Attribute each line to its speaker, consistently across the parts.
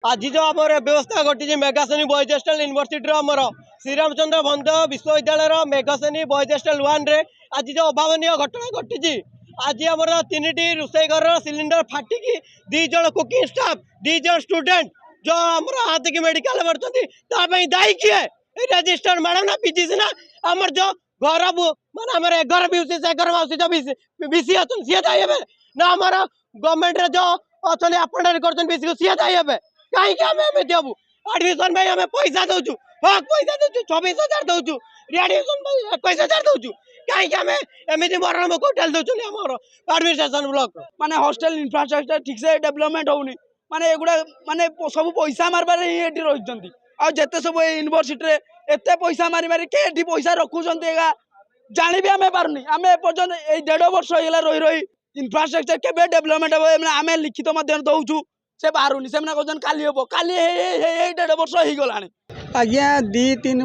Speaker 1: आज जो आम व्यवस्था घटी मेगासेनी बॉयज हॉस्टल यूनिवर्सिटी आमर श्रीरामचंद्र बंद विश्वविद्यालय मेगासेनी बॉयज हॉस्टल 1 रे आज जो अभावन घटना घटी आज आमर 3टी रोषे घर सिलिंडर फाटिकी 2 जन कुकिंग स्टाफ 2 जन स्टूडेंट जो आम हाथ की मेडिकल मारती दायी किए रजिस्टर मैडम ना पीजी ना आमर जो घर माने आमर एगर बीसी से एगर माउसी जो बीसी अछन सी दायी हेबे ना आमर गवर्नमेंट रे जो अछन अपॉइंटेड करछन बीसी को सी दायी हेबे कहीं आम देवु एडमिशन भाई आम पैसा दौचु हक पैसा दौचु 24,000 दौचु रिएडमिशन 21,000 दौचु कहीं आम एमती मरण मुख उठाल दौन आम एडमिनिस्ट्रेशन ब्लॉक
Speaker 2: माने हॉस्टल इंफ्रास्ट्रक्चर ठीक से डेवलपमेंट होनी माने एगुड़ा माने सब पैसा मारबार ही एठी रहिचंती आ जते सब यूनिवर्सिटी रे एते पैसा मारी मारी के एठी पैसा रखुचंती एगा जानि भी आमे पारुनी आमे पर्यंत ए 1.5 वर्ष होला रही रही इंफ्रास्ट्रक्चर केबे डेवलपमेंट हो आमे लिखित माध्यम दउचु से बाहरुनी से कहन काली हम काली 1.5 वर्ष हो गलानी
Speaker 3: आज्ञा 2-3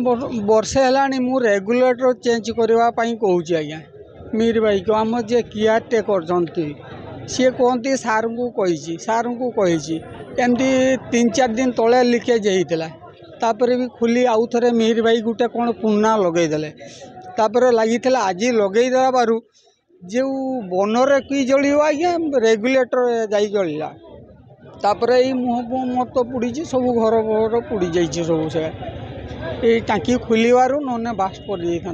Speaker 3: वर्ष है मु रेगुलेटर चेंज करने कहूँ आज्ञा मीर भाई को आम जे केयर टेकर सी कहती सार को कही सार को कही एमती 3-4 दिन तले लिकेज होता तापर भी खुली आउ थे मीर भाई गोटे कौन पुना लगेदे तापर लगी आज लगेदे बारू जो बनरे कि जल आज्ञा रेगुलेटर जा जला तापर ये मुह मोर तो पुड़ी सब घर घर पुड़ी जाइए सब से टाँकी खोलू ना बास्ट पड़ जाता।